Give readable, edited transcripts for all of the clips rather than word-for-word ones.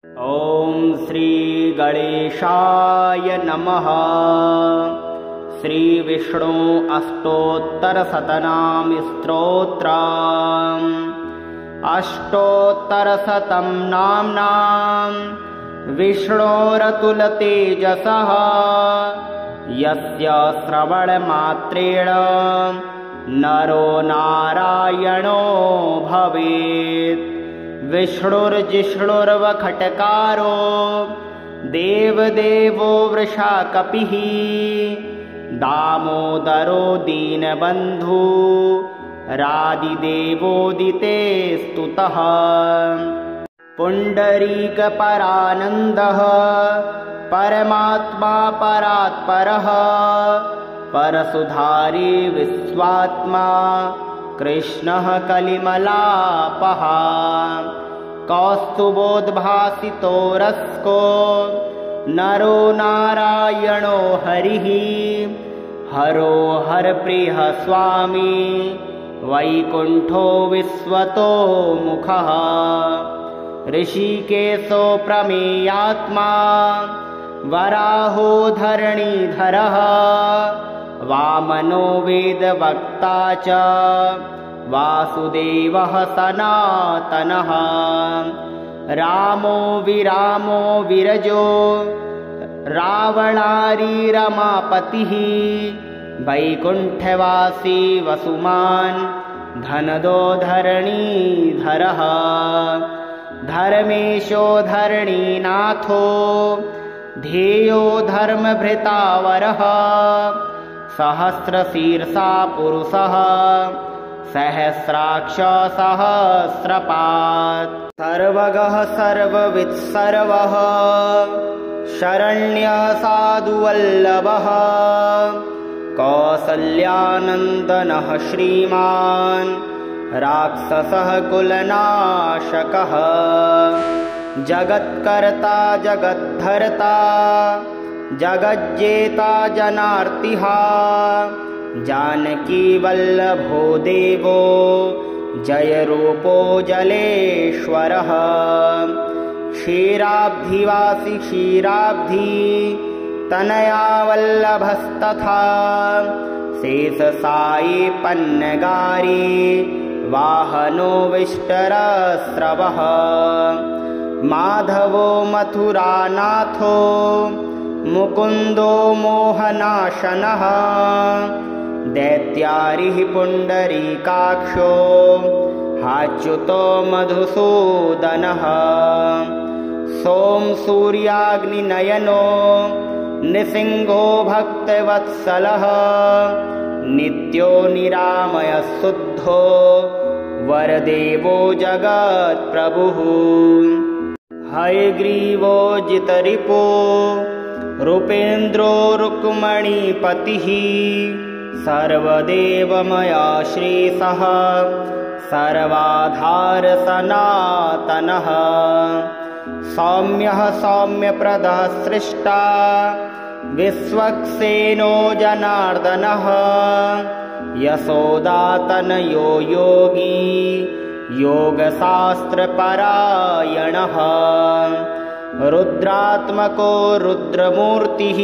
ॐ श्री गणेशाय नमः। श्री विष्णु अष्टोत्तरशतनाम स्तोत्रम्। अष्टोत्तरशतं नाम्नां विष्णोरतुलतेजसः यस्य श्रवणमात्रेण नरो नारायणो भवेत्। विष्णुर्जिष्णुर्वखट्कारो देवदेवो वृषाकपिः दामोदरो दीनबन्धु रादिदेवोदिते स्तुतः। पुण्डरीकपरानन्दः परमात्मा परात्परः परसुधारी विश्वात्मा कृष्णः कलिमलापः। कौस्तुभोद्भासितो रस्को नरो नारायणो हरिः हरो हरप्रियः स्वामी वैकुण्ठो विश्वतो मुखः। ऋषिकेशो प्रमेयात्मा वराहो धरणीधरः वामनो वेदवक्ता च वासुदेवः सनातनः। रामो विरामो विरजो रावणारी रमापतिः वैकुण्ठवासी वसुमान् धनदो धरणीधरः। धर्मेशो धरणीनाथो ध्येयो धर्मभृतावरः सहस्रशीर्षा पुरुषः सहस्राक्ष सहस्रपात्। सर्वगः सर्ववित् सर्वः शरण्यः साधुवल्लभः कौसल्यानन्दनः श्रीमान् राक्षसः कुलनाशकः। जगत्कर्ता जगद्धर्ता जगज्जेता जनार्तिः जानकी वल्लभो देवो जयरूपो जलेश्वरः। क्षीराब्धिवासी क्षीराब्धि तनया वल्लभस्तथा शेषसायी पन्नगारी वाहनो विष्टरस्रवः। माधवो मथुरानाथो मुकुन्दो मोहनाशनः दैत्यारिः पुण्डरीकाक्षो हाच्युतो मधुसूदनः। सोमसूर्याग्निनयनो नृसिंहो भक्तवत्सलः नित्यो निरामयः शुद्धो वरदेवो जगत्प्रभुः। हयग्रीवो जितरिपो रूपेन्द्रो रुक्मणीपतिः सर्वदेवमया श्रीसः सर्वाधार सनातनः। सौम्यः सौम्यप्रदः सृष्टा विश्वक्सेनो जनार्दनः यशोदातनयो योगी योगशास्त्रपरायणः। रुद्रात्मको रुद्रमूर्तिः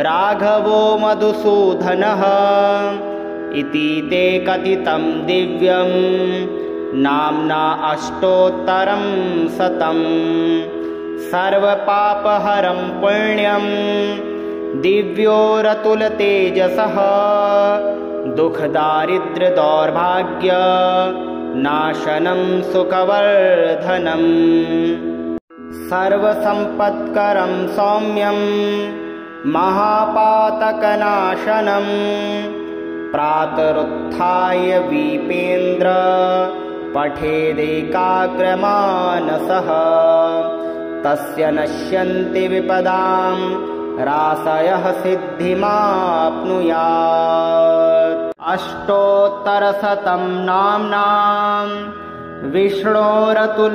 राघवो मधुसूदनः इति ते कथितं दिव्यं नाम्ना अष्टोत्तरं शतं। सर्वपापहरं पुण्यं दिव्योरतुलतेजसः दुःखदारिद्र्यदौर्भाग्य नाशनं सुखवर्धनम्। सर्वसम्पत्करं सौम्यं महापातकनाशनं प्रातरुत्थाय विपेन्द्र पठेदेकाग्रमानसः तस्य नश्यन्ति विपदां राशयः सिद्धिमाप्नुयात्। अष्टोत्तरशतं नाम्नां विष्णोरतुलतेजसः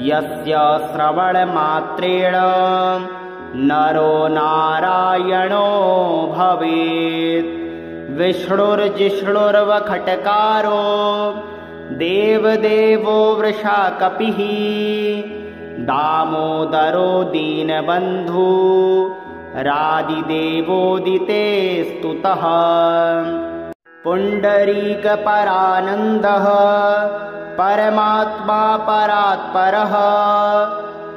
यस्य श्रवणमात्रेण नरो नारायणो भवेत्। विष्णुर्जिष्णुर्वखट्कारो देवदेवो वृषा कपिः दामोदरो दीनबन्धु रादिदेवोदिते स्तुतः पुण्डरीकपरानन्दः परमात्मा परात्परः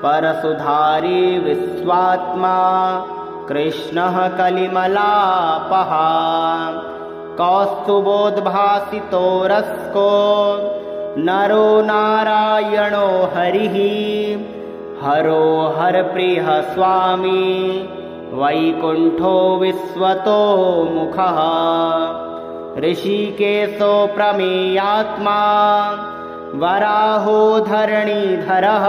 परसुधारी विश्वात्मा कृष्णः कलिमलापः कौस्तुभोद्भासितो रस्को नरो नारायणो हरिः हरो हरप्रियः स्वामी वैकुण्ठो विश्वतो मुखः ऋषिकेशो प्रमेयात्मा वराहो धरणीधरः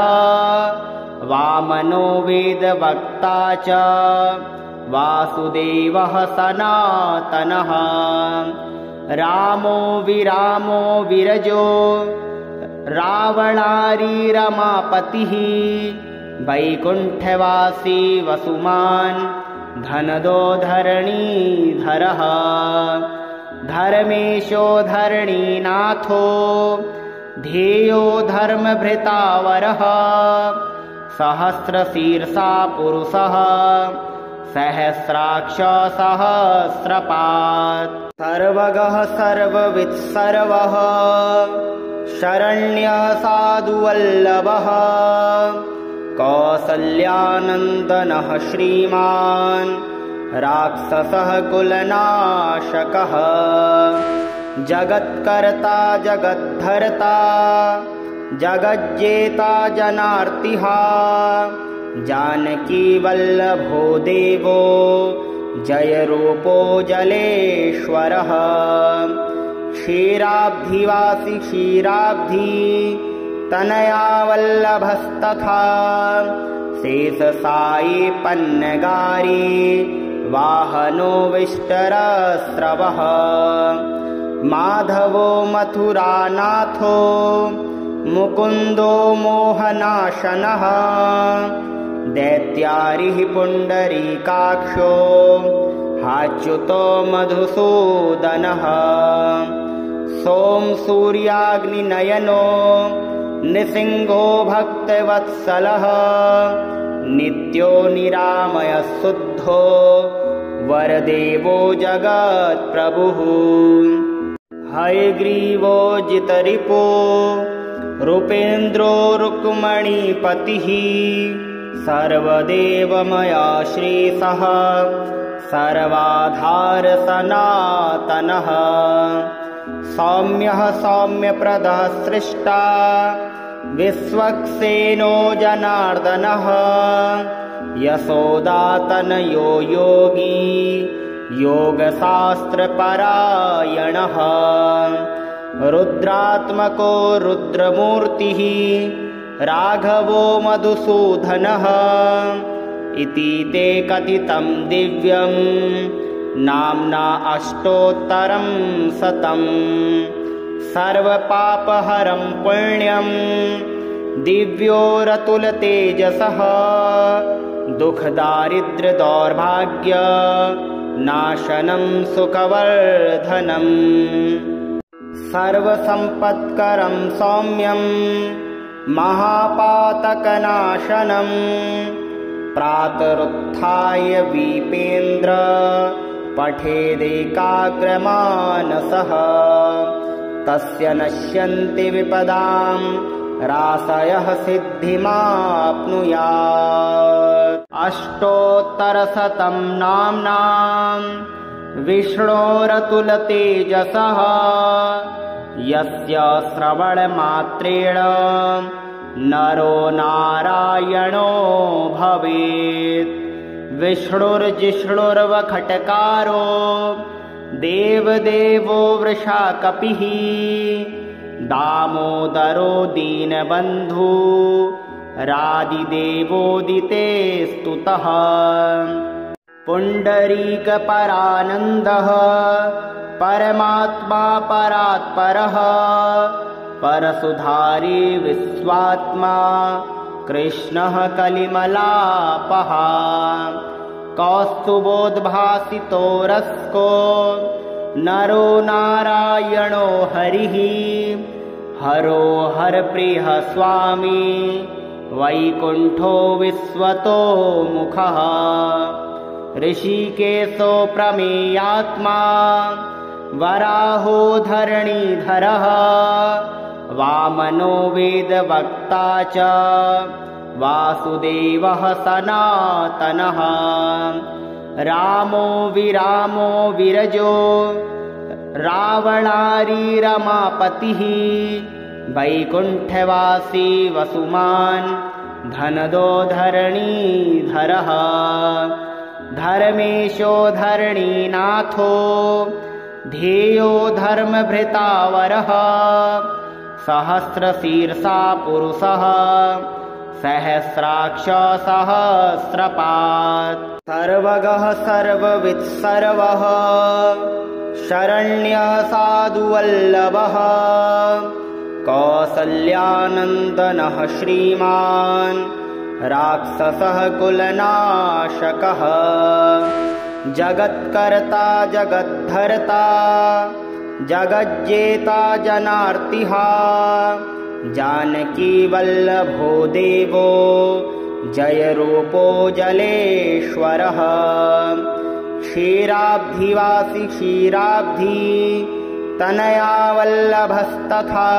वामनो वेदवक्ता च वासुदेवः सनातनः रामो विरामो विरजो रावणारी रमापतिः वैकुण्ठवासी वसुमान् धनदो धरणीधरः धर्मेशो धरणीनाथो ध्येयो धर्मभृतावरः सहस्रशीर्षा पुरुषः सहस्राक्ष सहस्रपात् सर्वगः सर्ववित् सर्वः शरण्यः साधुवल्लभः कौसल्यानन्दनः श्रीमान् राक्षसः कुलनाशकः जगत्कर्ता जगद्धर्ता जगज्जेता जनार्तिः जानकी वल्लभो देवो जयरूपो जलेश्वरः क्षीराब्धिवासी क्षीराब्धि तनया वल्लभस्तथा शेषसायी पन्नगारी वाहनो विष्टरस्रवः माधवो मथुरानाथो मुकुन्दो मोहनाशनः दैत्यारिः पुण्डरीकाक्षो हाच्युतो मधुसूदनः सोमसूर्याग्निनयनो निसिंहो भक्तवत्सलः नित्यो निरामयः शुद्धो वरदेवो जगत्प्रभुः हयग्रीवो जितरिपो रूपेन्द्रो रुक्मणीपतिः सर्वदेवमया श्रीसः सर्वाधार सनातनः सौम्यः सौम्यप्रदः सृष्टा विश्वक्सेनो जनार्दनः यशोदातनयो योगी योगशास्त्रपरायणः रुद्रात्मको रुद्रमूर्तिः राघवो मधुसूदनः इति ते कथितं दिव्यं नाम्ना अष्टोत्तरं शतं सर्वपापहरं पुण्यं दिव्योरतुलतेजसः दुःखदारिद्र्यदौर्भाग्य नाशनं सुखवर्धनम् सर्वसम्पत्करं सौम्यं महापातकनाशनं प्रातरुत्थाय विपेन्द्र पठेदेकाग्रमानसः तस्य नश्यन्ति विपदां रासयः सिद्धिमाप्नुयात् अष्टोत्तरशतं नाम्नां विष्णोरतुलतेजसः यस्य श्रवणमात्रेण नरो नारायणो भवेत् विष्णुर्जिष्णुर्वखट्कारो देवदेवो वृषा कपिः दामोदरो दीनबन्धु रादिदेवोदिते स्तुतः पुण्डरीकपरानन्दः परमात्मा परात्परः परसुधारी विश्वात्मा कृष्णः कलिमलापः कौस्तुभोद्भासितो रस्को नरो नारायणो हरिः हरो हरप्रियः स्वामी वैकुण्ठो विश्वतो मुखः ऋषिकेशो प्रमेयात्मा वराहो धरणीधरः वामनो वेदवक्ता च वासुदेवः सनातनः रामो विरामो विरजो रावणारी रमापतिः वैकुण्ठवासी वसुमान् धनदो धरणीधरः धर्मेशो धरणीनाथो ध्येयो धर्मभृतावरः सहस्रशीर्षा पुरुषः सहस्राक्ष सहस्रपात् सर्वगः सर्ववित् सर्वः शरण्यः साधुवल्लभः कौसल्यानन्दनः श्रीमान् राक्षसः कुलनाशकः जगत्कर्ता जगद्धर्ता जगज्जेता जनार्तिः जानकी वल्लभो देवो जयरूपो जलेश्वरः क्षीराब्धिवासी क्षीराब्धि तनया वल्लभस्तथा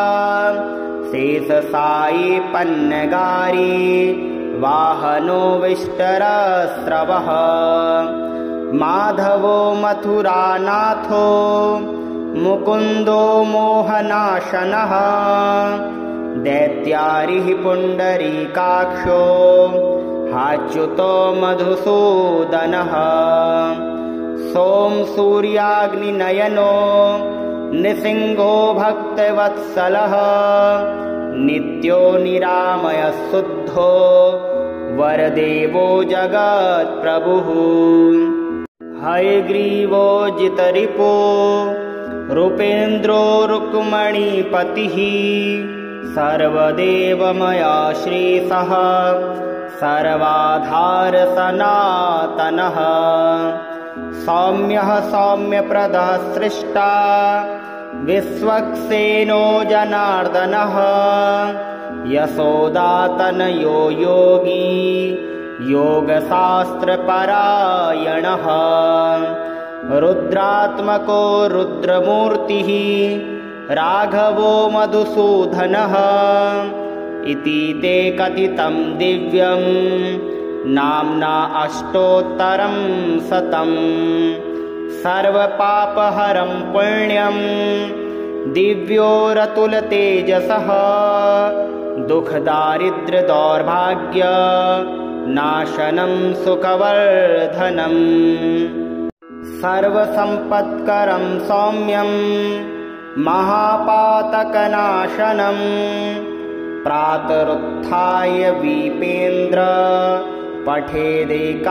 शेषसायी पन्नगारी वाहनो विष्टरस्रवः माधवो मथुरानाथो मुकुन्दो मोहनाशनः दैत्यारिः पुण्डरीकाक्षो हाच्युतो मधुसूदनः सोमसूर्याग्निनयनो निसिंहो भक्तवत्सलः नित्यो निरामयः शुद्धो वरदेवो जगत्प्रभुः हयग्रीवो जितरिपो रूपेन्द्रो रुक्मणीपतिः सर्वदेवमयाश्रीसः सर्वाधार सनातनः सौम्यः सौम्यप्रदः सृष्टा विश्वक्सेनो जनार्दनः यशोदातनयो योगी योगशास्त्रपरायणः रुद्रात्मको रुद्रमूर्तिः राघवो मधुसूदनः इति ते कथितं दिव्यं नाम्ना अष्टोत्तरं शतम् सर्वपापहरं पुण्यं दिव्योरतुलतेजसः दुःखदारिद्र्यदौर्भाग्य नाशनं सुखवर्धनम् सर्वसम्पत्करं सौम्यं महापातकनाशनं प्रातरुत्थाय विपेन्द्र पठेदेकाग्रमानसः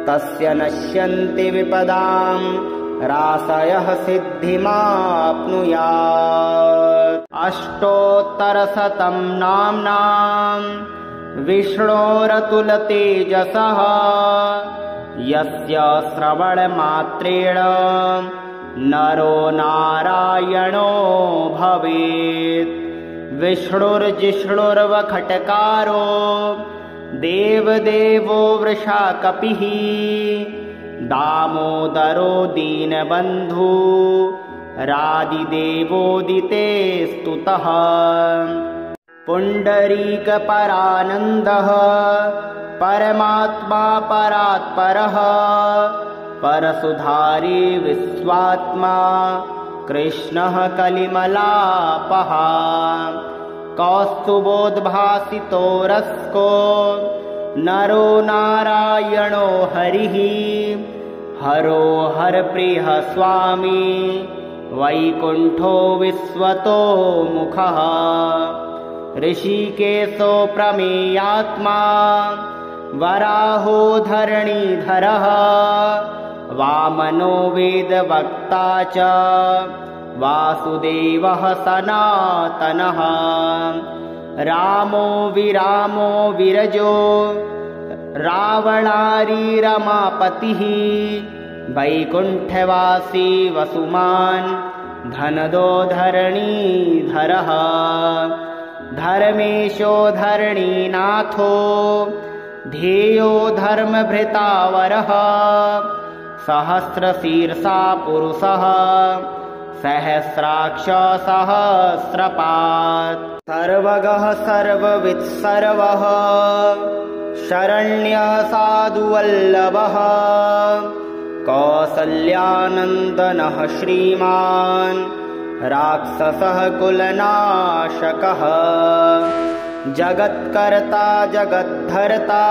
तस्य नश्यन्ति विपदां राशयः सिद्धिमाप्नुयात् अष्टोत्तरशतं नाम्नां विष्णोरतुलतेजसः यस्य श्रवणमात्रेण नरो नारायणो भवेत् विष्णुर्जिष्णुर्वखट्कारो देवदेवो वृषाकपिः दामोदरो दीनबन्धु रादिदेवोदिते स्तुतः पुण्डरीकपरानन्दः परमात्मा परात्परः परसुधारी विश्वात्मा कृष्णः कलिमलापः कौस्तुभोद्भासितो रस्को नरो नारायणो हरिः हरो हरप्रियः स्वामी वैकुण्ठो विश्वतो मुखः ऋषिकेशो प्रमेयात्मा वराहो धरणीधरः वामनो वेदवक्ता च वासुदेवः सनातनः रामो विरामो विरजो रावणारी रमापतिः वैकुण्ठवासी वसुमान् धनदो धरणीधरः धर्मेशो धरणीनाथो ध्येयो धर्मभृतावरः सहस्रशीर्षा पुरुषः सहस्राक्ष सहस्रपात् सर्वगः सर्ववित् सर्वः शरण्यः साधुवल्लभः कौसल्यानन्दनः श्रीमान् राक्षसः कुलनाशकः जगत्कर्ता जगद्धर्ता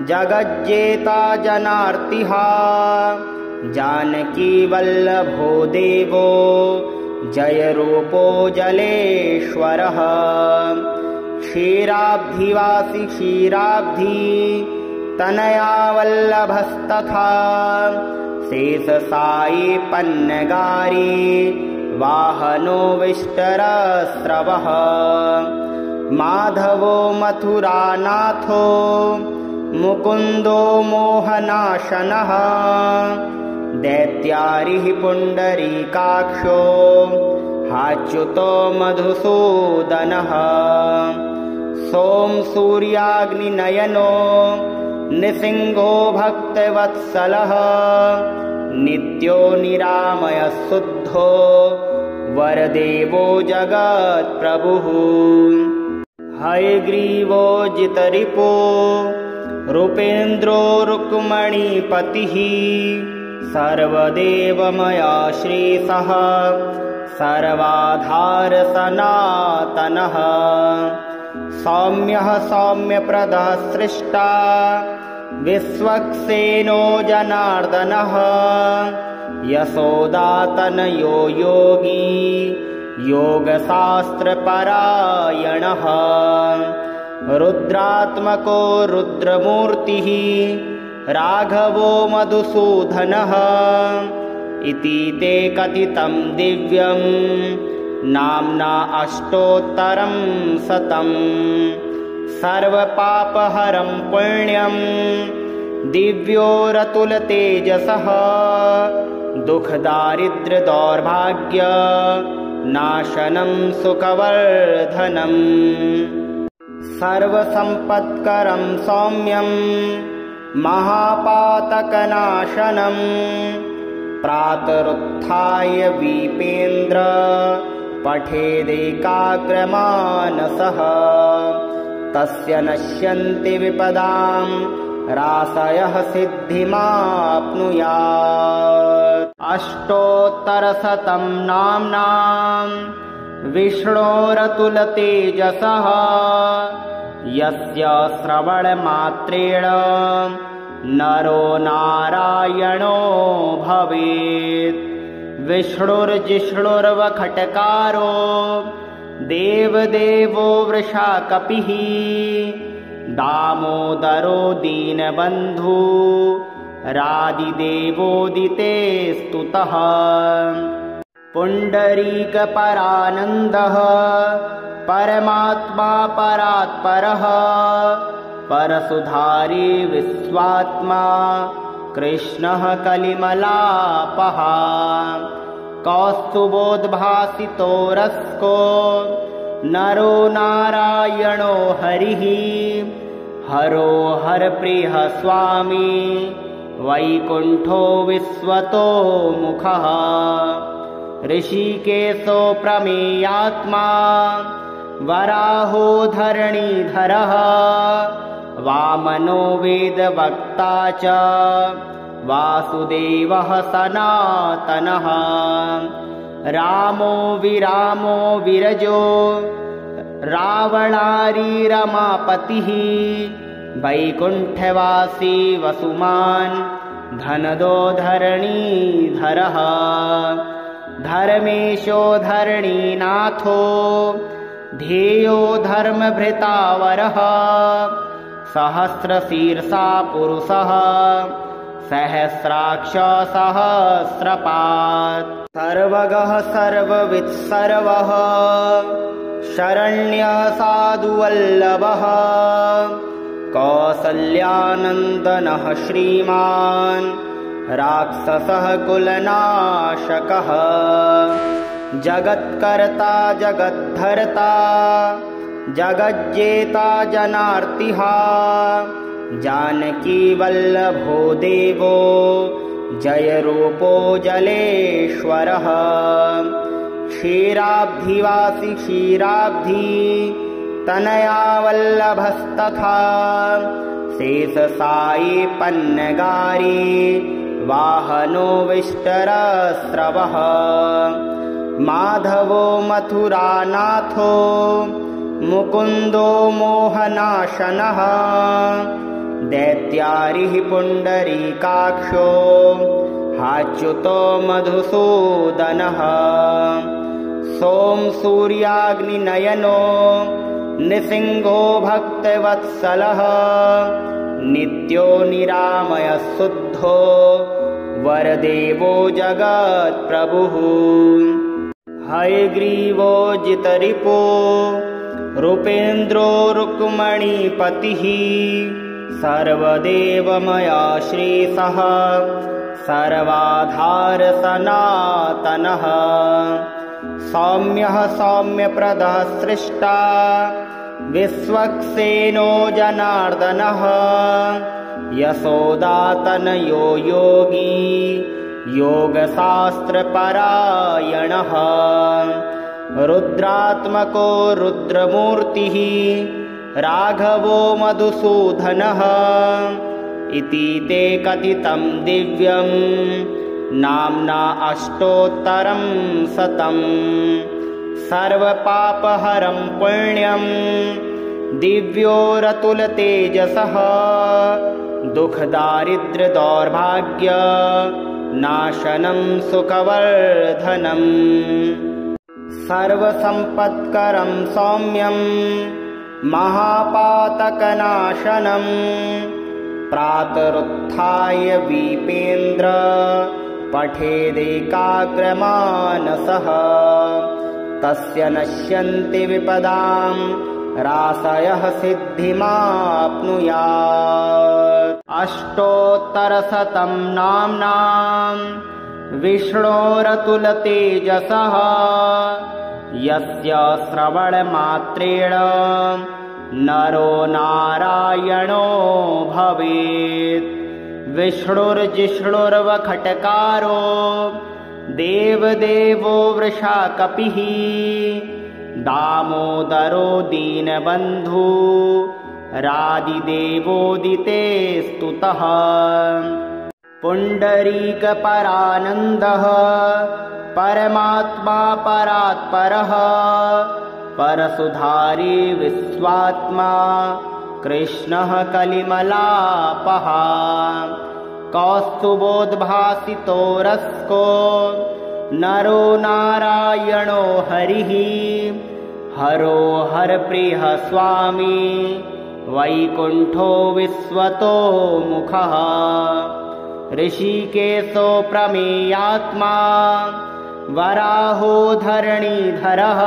जगज्जेता जनार्तिः जानकी वल्लभो देवो जयरूपो जलेश्वरः क्षीराब्धिवासी क्षीराब्धि तनया वल्लभस्तथा शेषसायी पन्नगारी वाहनो विष्टरस्रवः माधवो मथुरानाथो मुकुन्दो मोहनाशनः दैत्यारिः पुण्डरीकाक्षो हाच्युतो मधुसूदनः सोमसूर्याग्निनयनो निसिंहो भक्तवत्सलः नित्यो निरामयः शुद्धो वरदेवो जगत्प्रभुः हयग्रीवो जितरिपो रूपेन्द्रो रुक्मणीपतिः सर्वदेवमया श्रीसः सर्वाधार सनातनः सौम्यः सौम्यप्रदः सृष्टा विश्वक्सेनो जनार्दनः यशोदातनयो योगी योगशास्त्रपरायणः रुद्रात्मको रुद्रमूर्तिः राघवो मधुसूदनः इति ते कथितं दिव्यं नाम्ना अष्टोत्तरं शतम् सर्वपापहरं पुण्यं दिव्योरतुलतेजसः दुःखदारिद्र्यदौर्भाग्य नाशनं सुखवर्धनम् सर्वसम्पत्करं सौम्यं महापातकनाशनम् प्रातरुत्थाय विपेन्द्र पठेदेकाग्रमानसः तस्य नश्यन्ति विपदां राशयः सिद्धिमाप्नुयात् अष्टोत्तरशतं नाम्नां विष्णोरतुलतेजसः यस्य श्रवणमात्रेण नरो नारायणो भवेत् विष्णुर्जिष्णुर्वखट्कारो देवदेवो वृषाकपिः दामोदरो दीनबन्धु रादिदेवोदिते स्तुतः पुण्डरीकपरानन्दः परमात्मा परात्परः परसुधारी विश्वात्मा कृष्णः कलिमलापः कौस्तुभोद्भासितो रस्को नरो नारायणो हरिः हरो हरप्रियः स्वामी वैकुण्ठो विश्वतो मुखः ऋषिकेशो प्रमेयात्मा वराहो धरणीधरः वामनो वेदवक्ता च वासुदेवः सनातनः रामो विरामो विरजो रावणारी रमापतिः वैकुण्ठवासी वसुमान् धनदो धरणीधरः धर्मेशो धरणीनाथो ध्येयो धर्मभृतावरः सहस्रशीर्षा पुरुषः सहस्राक्ष सहस्रपात् सर्वगः सर्ववित् सर्वः शरण्यः साधुवल्लभः कौसल्यानन्दनः श्रीमान् राक्षसः कुलनाशकः जगत्कर्ता जगद्धर्ता जगज्जेता जनार्तिः जानकी वल्लभो देवो जयरूपो जलेश्वरः क्षीराब्धिवासी क्षीराब्धि तनया वल्लभस्तथा शेषसायी पन्नगारी वाहनो विष्टरस्रवः माधवो मथुरानाथो मुकुन्दो मोहनाशनः दैत्यारिः पुण्डरीकाक्षो हाच्युतो मधुसूदनः सोमसूर्याग्निनयनो निसिंहो भक्तवत्सलः नित्यो निरामयः शुद्धो वरदेवो जगत्प्रभुः हयग्रीवो जितरिपो रूपेन्द्रो रुक्मणीपतिः सर्वदेवमयाश्रीसः सर्वाधार सनातनः सौम्यः सौम्यप्रदः सृष्टा विश्वक्सेनो जनार्दनः यशोदातनयो योगी योगशास्त्रपरायणः रुद्रात्मको रुद्रमूर्तिः राघवो मधुसूदनः इति ते कथितं दिव्यं नाम्ना अष्टोत्तरं शतं सर्वपापहरं पुण्यं दिव्योरतुलतेजसः दुःखदारिद्र्यदौर्भाग्य नाशनं सुखवर्धनम् सर्वसम्पत्करं सौम्यं महापातकनाशनं प्रातरुत्थाय विपेन्द्र पठेदेकाग्रमानसः तस्य नश्यन्ति विपदां राशयः सिद्धिमाप्नुयात् अष्टोत्तरशतं नाम्नां विष्णोरतुलतेजसः यस्य श्रवणमात्रेण नरो नारायणो भवेत् विष्णुर्जिष्णुर्वखट्कारो देवदेवो वृषाकपिः दामोदरो दीनबन्धु रादिदेवोदिते स्तुतः पुण्डरीकपरानन्दः परमात्मा परात्परः परसुधारी विश्वात्मा कृष्णः कलिमलापः कौस्तुभोद्भासितो रस्को नरो नारायणो हरिः हरो हरप्रियः स्वामी वैकुण्ठो विश्वतो मुखः ऋषिकेशो प्रमेयात्मा वराहो धरणीधरः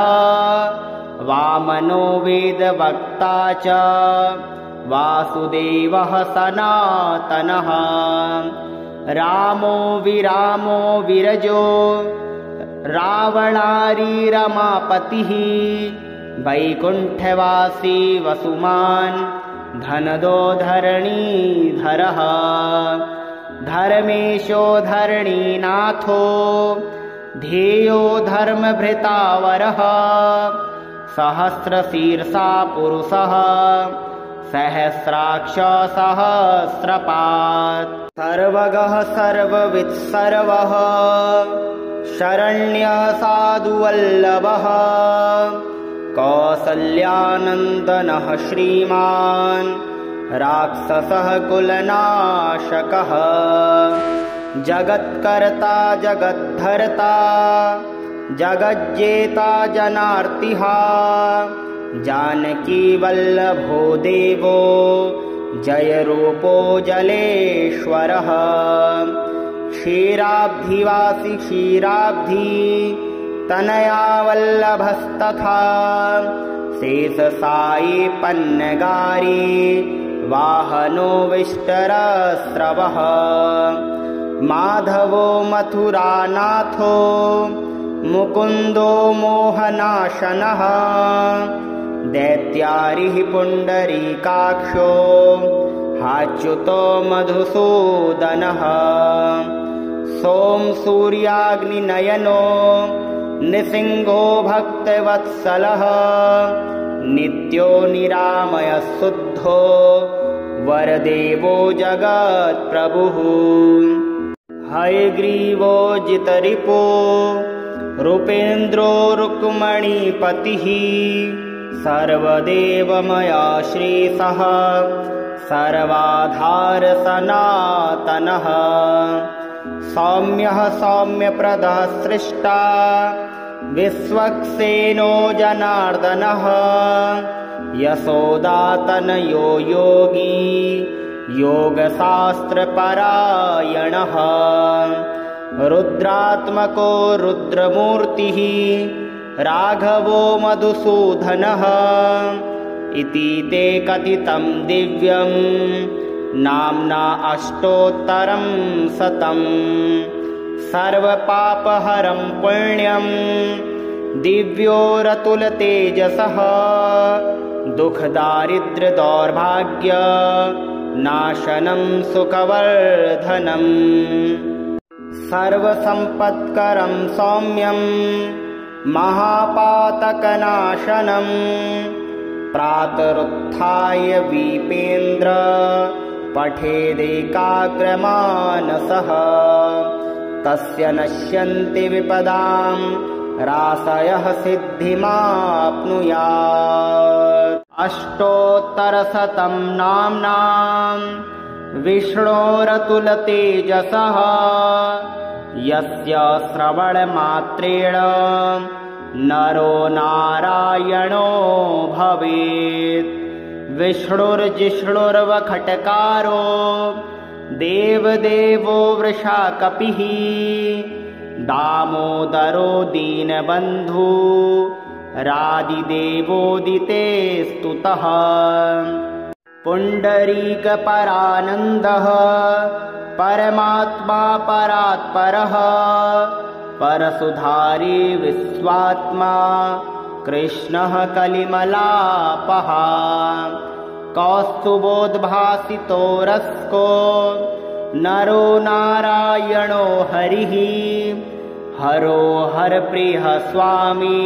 वामनो वेदवक्ता च वासुदेवः सनातनः रामो विरामो विरजो रावणारी रमापतिः वैकुण्ठवासी वसुमान् धनदो धरणीधरः धर्मेशो धरणीनाथो ध्येयो धर्मभृतावरः सहस्रशीर्षा पुरुषः सहस्राक्ष सहस्रपात् सर्वगः सर्ववित् सर्वः शरण्यः साधुवल्लभः कौसल्यानन्दनः श्रीमान् राक्षसः कुलनाशकः जगत्कर्ता जगद्धर्ता जगज्जेता जनार्तिः जानकी वल्लभो देवो जयरूपो जलेश्वरः क्षीराब्धिवासी क्षीराब्धि तनया वल्लभस्तथा शेषसायी पन्नगारी वाहनो विष्टरस्रवः माधवो मथुरानाथो मुकुन्दो मोहनाशनः दैत्यारिः पुण्डरीकाक्षो हाच्युतो मधुसूदनः सोमसूर्याग्निनयनो निसिंहो भक्तवत्सलः नित्यो निरामयः शुद्धो वरदेवो जगत्प्रभुः हयग्रीवो जितरिपो रूपेन्द्रो रुक्मणीपतिः सर्वदेवमयाश्रीसः सर्वाधार सनातनः सौम्यः सौम्यप्रदः सृष्टा विश्वक्सेनो जनार्दनः यशोदातनयो योगी योगशास्त्रपरायणः रुद्रात्मको रुद्रमूर्तिः राघवो मधुसूदनः इति ते कथितं दिव्यं नाम्ना अष्टोत्तरं शतं सर्वपापहरं पुण्यं दिव्योरतुलतेजसः दुःखदारिद्र्यदौर्भाग्य नाशनं सुखवर्धनम् सर्वसम्पत्करं सौम्यं महापातकनाशनं प्रातरुत्थाय विपेन्द्र पठेदेकाग्रमानसः तस्य नश्यन्ति विपदां राशयः सिद्धिमाप्नुयात् अष्टोत्तरशतं नाम्नां विष्णोरतुलतेजसः यस्य श्रवणमात्रेण नरो नारायणो भवेत् विष्णुर्जिष्णुर्वखट्कारो देवदेवो वृषाकपिः दामोदरो दीनबन्धु रादिदेवोदिते स्तुतः पुण्डरीकपरानन्दः परमात्मा परात्परः परसुधारी विश्वात्मा कृष्णः कलिमलापः कौस्तुभोद्भासितो रस्को नरो नारायणो हरिः हरो हरप्रियः स्वामी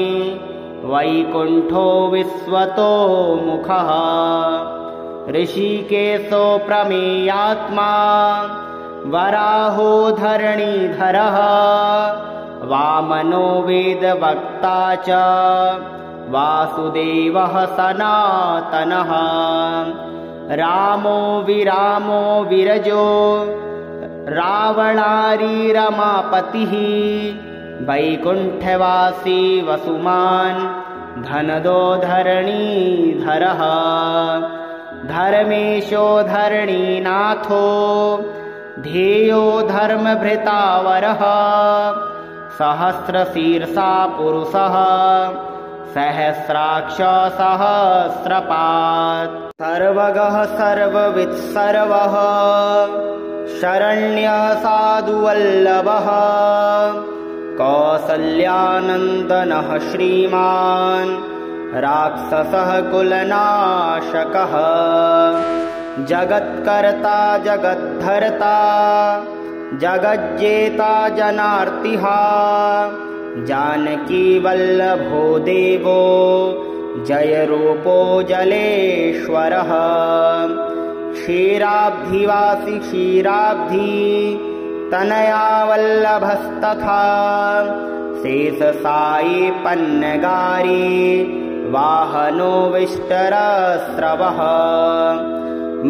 वैकुण्ठो विश्वतो मुखः ऋषिकेशो प्रमेयात्मा वराहो धरणीधरः वामनो वेदवक्ता च वासुदेवः सनातनः रामो विरामो विरजो रावणारी रमापतिः वैकुण्ठवासी वसुमान् धनदो धरणीधरः धर्मेशो धरणीनाथो ध्येयो धर्मभृतावरः सहस्रशीर्षा पुरुषः सहस्राक्ष सहस्रपात् सर्वगः सर्ववित् सर्वः शरण्यः साधुवल्लभः कौसल्यानन्दनः श्रीमान् राक्षसः कुलनाशकः जगत्कर्ता जगद्धर्ता जगज्जेता जनार्तिः जानकी वल्लभो देवो जयरूपो जलेश्वरः क्षीराब्धिवासी क्षीराब्धि तनया वल्लभस्तथा शेषसायी पन्नगारी वाहनो विष्टरस्रवः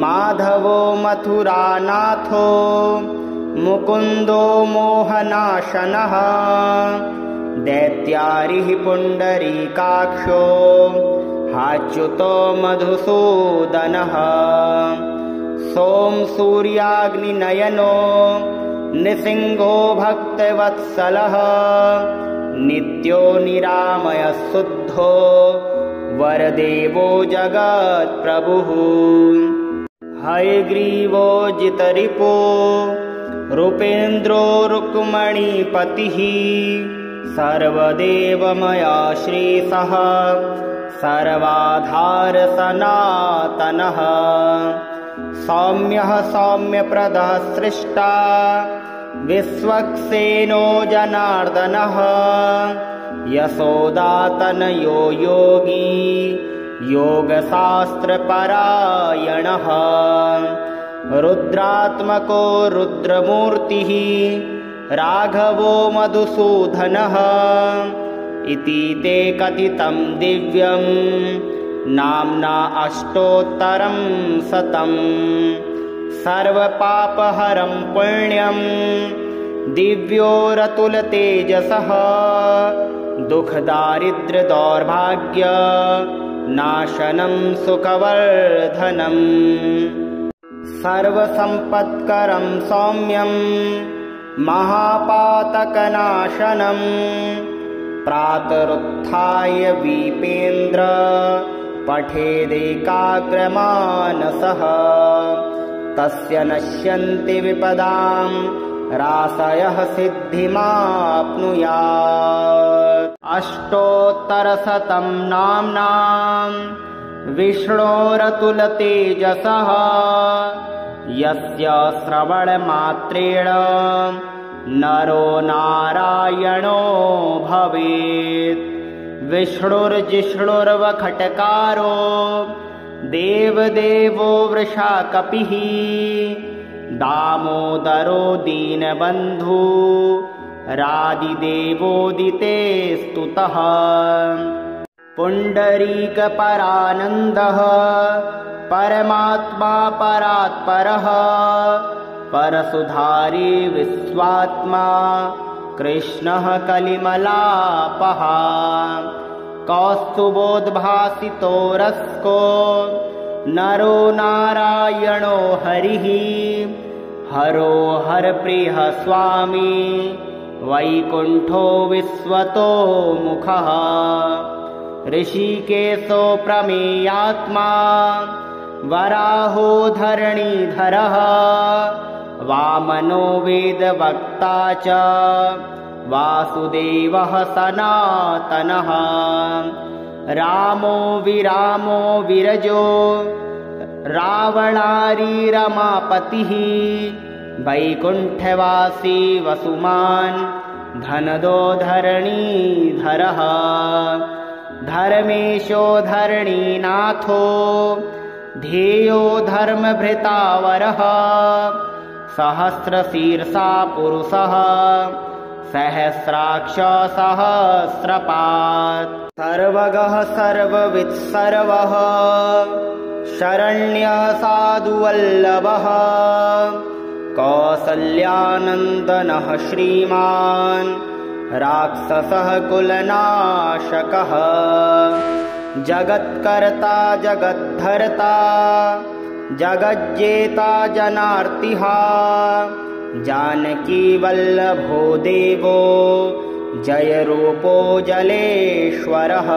माधवो मथुरानाथो मुकुन्दो मोहनाशनः दैत्यारिः पुण्डरीकाक्षो हाच्युतो मधुसूदनः सोमसूर्याग्निनयनो निसिंहो भक्तवत्सलः नित्यो निरामयः शुद्धो वरदेवो जगत्प्रभुः हयग्रीवो जितरिपो रूपेन्द्रो रुक्मणीपतिः सर्वदेवमया श्रीसः सर्वाधार सनातनः सौम्यः सौम्यप्रदः सृष्टा विश्वक्सेनो जनार्दनः यशोदातनयो योगी योगशास्त्रपरायणः रुद्रात्मको रुद्रमूर्तिः राघवो मधुसूदनः इति ते कथितं दिव्यं नाम्ना अष्टोत्तरं शतं सर्वपापहरं पुण्यं दिव्योरतुलतेजसः दुःखदारिद्र्यदौर्भाग्य नाशनं सुखवर्धनम् सर्वसम्पत्करं सौम्यं महापातकनाशनं प्रातरुत्थाय विपेन्द्र पठेदेकाग्रमानसः तस्य नश्यन्ति विपदां राशयः सिद्धिमाप्नुयात् अष्टोत्तरशतं नाम्नां विष्णोरतुलतेजसः यस्य श्रवणमात्रेण नरो नारायणो भवेत् विष्णुर्जिष्णुर्वखट्कारो देवदेवो वृषाकपिः दामोदरो दीनबन्धु रादिदेवोदिते स्तुतः पुण्डरीकपरानन्दः परमात्मा परात्परः परसुधारी विश्वात्मा कृष्णः कलिमलापः कौस्तुभोद्भासितो रस्को नरो नारायणो हरिः हरो हरप्रियः स्वामी वैकुण्ठो विश्वतो मुखः ऋषिकेशो प्रमेयात्मा वराहो धरणीधरः वामनो वेदवक्ता च वासुदेवः सनातनः रामो विरामो विरजो रावणारी रमापतिः वैकुण्ठवासी वसुमान् धनदो धरणीधरः धर्मेशो धरणीनाथो ध्येयो धर्मभृतावरः सहस्रशीर्षा पुरुषः सहस्राक्ष सहस्रपात् सर्वगः सर्ववित् सर्वः शरण्यः साधुवल्लभः कौसल्यानन्दनः श्रीमान् राक्षसः कुलनाशकः जगत्कर्ता जगद्धर्ता जगज्जेता जनार्तिः जानकी वल्लभो देवो जयरूपो जलेश्वरः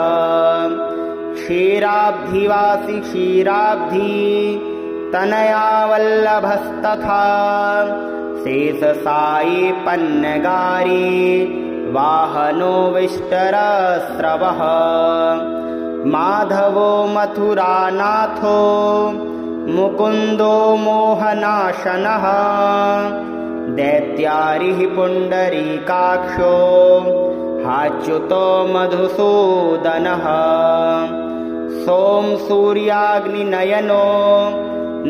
क्षीराब्धिवासी क्षीराब्धि तनया वल्लभस्तथा शेषसायी पन्नगारी वाहनो विष्टरस्रवः माधवो मथुरानाथो मुकुन्दो मोहनाशनः दैत्यारिः पुण्डरीकाक्षो हाच्युतो मधुसूदनः सोमसूर्याग्निनयनो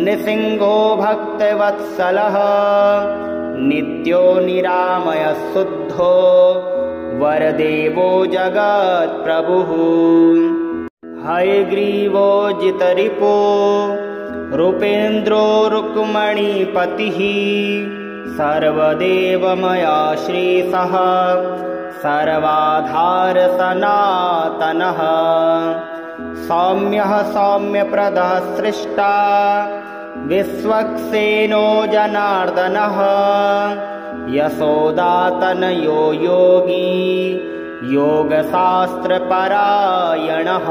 निसिंहो भक्तवत्सलः नित्यो निरामयः शुद्धो वरदेवो जगत्प्रभुः हयग्रीवो जितरिपो रूपेन्द्रो रुक्मणीपतिः सर्वदेवमया श्रीसः सर्वाधार सनातनः सौम्यः सौम्यप्रदः सृष्टा विश्वक्सेनो जनार्दनः यशोदातनयो योगी योगशास्त्रपरायणः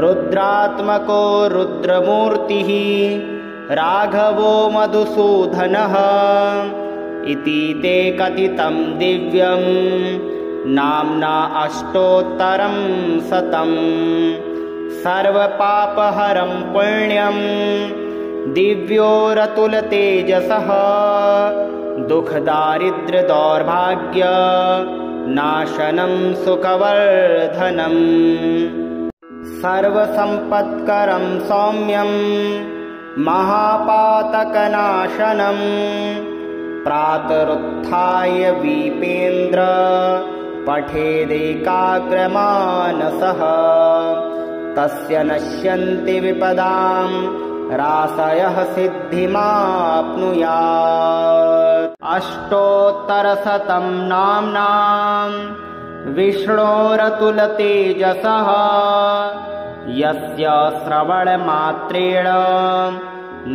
रुद्रात्मको रुद्रमूर्तिः राघवो मधुसूदनः इति ते कथितं दिव्यं नाम्ना अष्टोत्तरं शतं सर्वपापहरं पुण्यं दिव्योरतुलतेजसः दुःखदारिद्र्यदौर्भाग्य नाशनं सुखवर्धनम् सर्वसम्पत्करं सौम्यं महापातकनाशनं प्रातरुत्थाय विपेन्द्र पठेदेकाग्रमानसः तस्य नश्यन्ति विपदां रासयः सिद्धिमाप्नुयात् अष्टोत्तरशतं नाम्नां विष्णोरतुलतेजसः यस्य श्रवणमात्रेण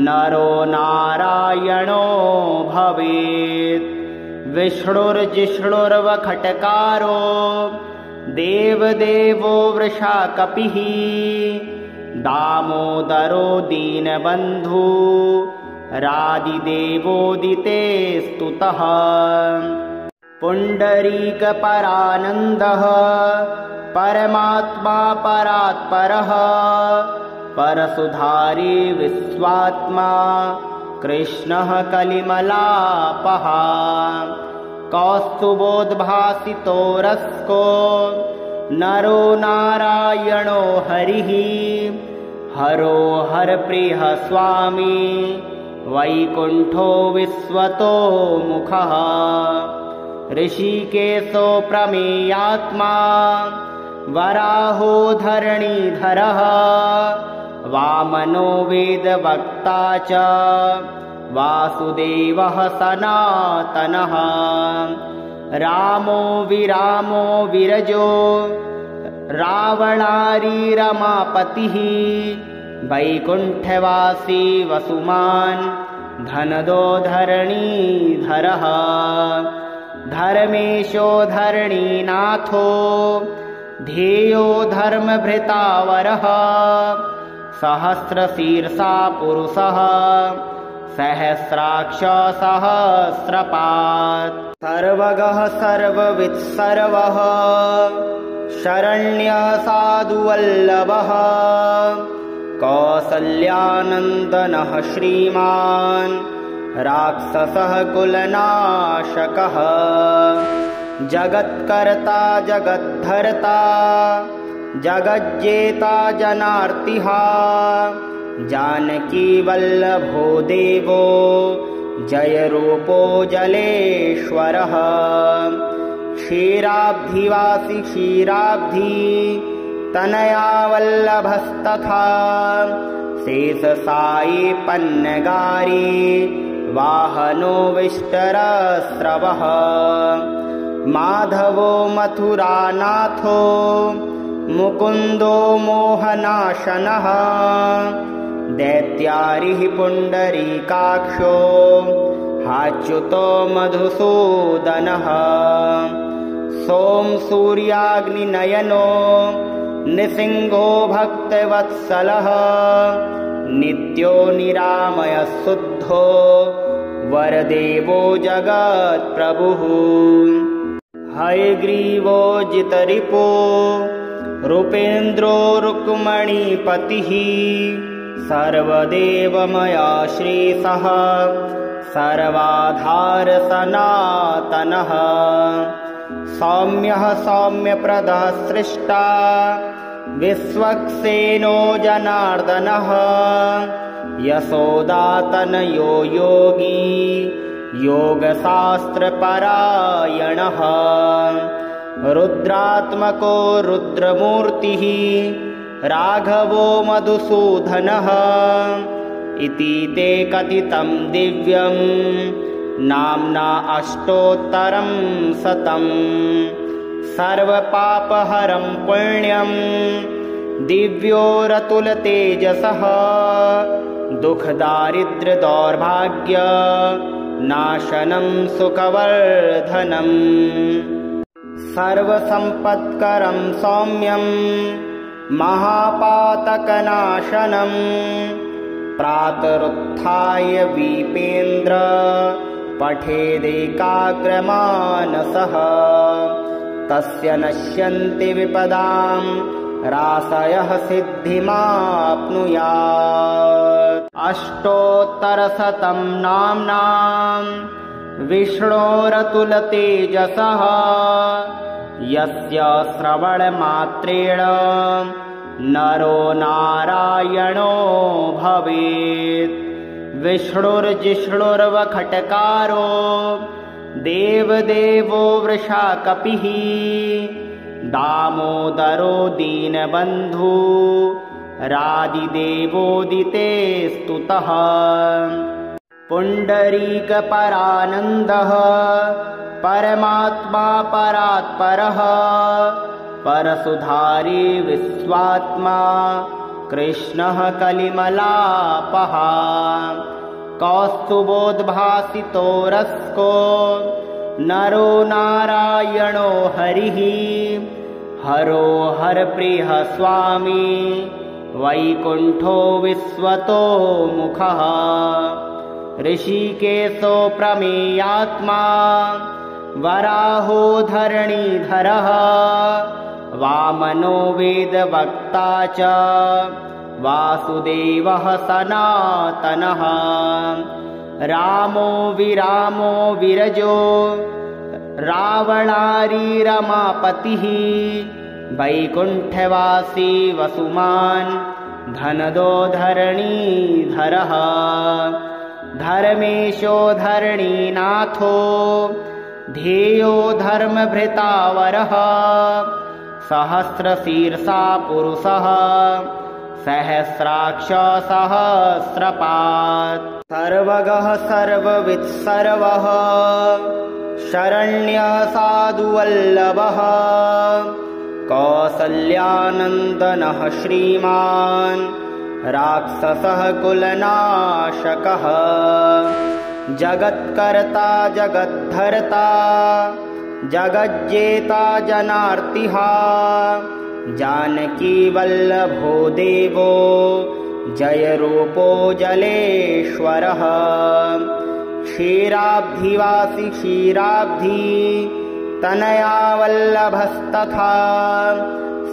नरो नारायणो भवेत् विष्णुर्जिष्णुर्वखट्कारो देवदेवो वृषाकपिः दामोदरो दीनबन्धु रादिदेवोदिते स्तुतः पुण्डरीकपरानन्दः परमात्मा परात्परः परसुधारी विश्वात्मा कृष्णः कलिमलापः कौस्तुभोद्भासितो रस्को नरो नारायणो हरिः हरो हरप्रियः स्वामी वैकुण्ठो विश्वतो मुखः ऋषिकेशो प्रमेयात्मा वराहो धरणीधरः वामनो वेदवक्ता च वासुदेवः सनातनः रामो विरामो विरजो रावणारी रमापतिः वैकुण्ठवासी वसुमान् धनदो धरणीधरः धर्मेशो धरणीनाथो ध्येयो धर्मभृतावरः सहस्रशीर्षा पुरुषः सहस्राक्ष सहस्रपात् सर्वगः सर्ववित् सर्वः शरण्यः साधुवल्लभः कौसल्यानन्दनः श्रीमान् राक्षसः कुलनाशकः जगत्कर्ता जगद्धर्ता जगज्जेता जनार्तिः जानकी वल्लभो देवो जयरूपो जलेश्वरः क्षीराब्धिवासी क्षीराब्धि तनया वल्लभस्तथा शेषसायी पन्नगारी वाहनो विष्टरस्रवः माधवो मथुरानाथो मुकुन्दो मोहनाशनः दैत्यारिः पुण्डरीकाक्षो हाच्युतो मधुसूदनः सोमसूर्याग्निनयनो निसिंहो भक्तवत्सलः नित्यो निरामयः शुद्धो वरदेवो जगत्प्रभुः हयग्रीवो जितरिपो रूपेन्द्रो रुक्मणीपतिः सर्वदेवमया श्रीसः सर्वाधार सनातनः सौम्यः सौम्यप्रदः सृष्टा विश्वक्सेनो जनार्दनः यशोदातनयो योगी योगशास्त्रपरायणः रुद्रात्मको रुद्रमूर्तिः राघवो मधुसूदनः इति ते कथितं दिव्यं नाम्ना अष्टोत्तरं शतं सर्वपापहरं पुण्यं दिव्योरतुलतेजसः दुःखदारिद्र्यदौर्भाग्य नाशनं सुखवर्धनम् सर्वसम्पत्करं सौम्यं महापातकनाशनं प्रातरुत्थाय विपेन्द्र पठेदेकाग्रमानसः तस्य नश्यन्ति विपदां रासयः सिद्धिमाप्नुयात्। अष्टोत्तरशतं नाम्नां विष्णोरतुलतेजसः यस्य श्रवणमात्रेण नरो नारायणो भवेत्। विष्णुर्जिष्णुर्वखट्कारो देवदेवो वृषाकपिः दामोदरो दीनबन्धु रादिदेवोदिते स्तुतः। पुण्डरीकपरानन्दः परमात्मा परात्परः परसुधारी विश्वात्मा कृष्णः कलिमलापः। कौस्तुभोद्भासितो रस्को नरो नारायणो हरिः हरो हरप्रियः स्वामी वैकुण्ठो विश्वतो मुखः। ऋषिकेशो प्रमेयात्मा वराहो धरणीधरः वामनो वेदवक्ता च वासुदेवः सनातनः। रामो विरामो विरजो रावणारी रमापतिः वैकुण्ठवासी वसुमान् धनदो धरणीधरः। धर्मेशो धरणीनाथो ध्येयो धर्मभृतावरः सहस्रशीर्षा पुरुषः सहस्राक्ष सहस्रपात्। सर्वगः सर्ववित् सर्वः शरण्यः साधुवल्लभः कौसल्यानन्दनः श्रीमान् राक्षसः कुलनाशकः। जगत्कर्ता जगद्धर्ता जगज्जेता जनार्तिः जानकी वल्लभो देवो जयरूपो जलेश्वरः। क्षीराब्धिवासी क्षीराब्धि तनया वल्लभस्तथा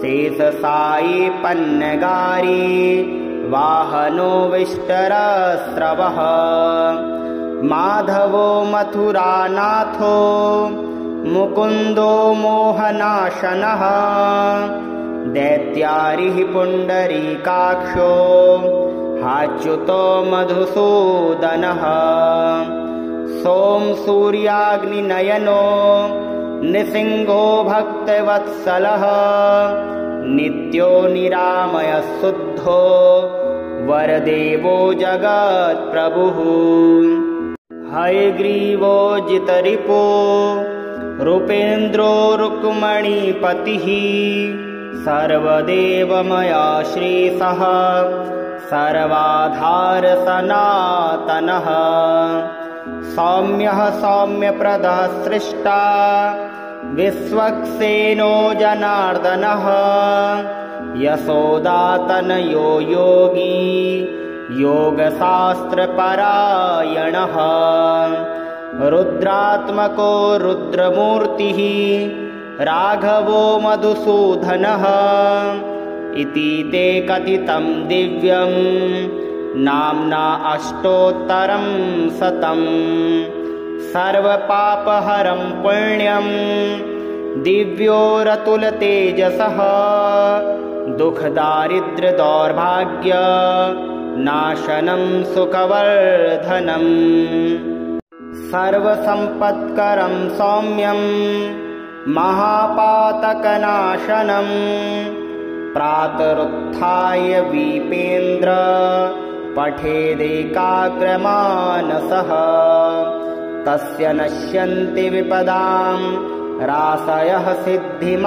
शेषसायी पन्नगारी वाहनो विष्टरस्रवः। माधवो मथुरानाथो मुकुन्दो मोहनाशनः दैत्यारिः पुण्डरीकाक्षो हाच्युतो मधुसूदनः। सोमसूर्याग्निनयनो नृसिंहो भक्तवत्सलः नित्यो निरामयः शुद्धो वरदेवो जगत्प्रभुः। हयग्रीवो जितरिपो रूपेन्द्रो रुक्मणीपतिः सर्वदेवमया श्रीसः सर्वाधार सनातनः। सौम्यः सौम्यप्रदः सृष्टा विश्वक्सेनो जनार्दनः यशोदातनयो योगी योगशास्त्रपरायणः। रुद्रात्मको रुद्रमूर्तिः राघवो मधुसूदनः इति ते कथितं दिव्यं नाम्ना अष्टोत्तरं शतम्। सर्वपापहरं पुण्यं दिव्योरतुलतेजसः दुःखदारिद्र्यदौर्भाग्य नाशनं सुखवर्धनम्। सर्वसम्पत्करं सौम्यं महापातकनाशनं प्रातरुत्थाय विपेन्द्र पठेदेकाग्रमानसः तस्य नश्यन्ति विपदां रासयः सिद्धिमाप्नुयात्।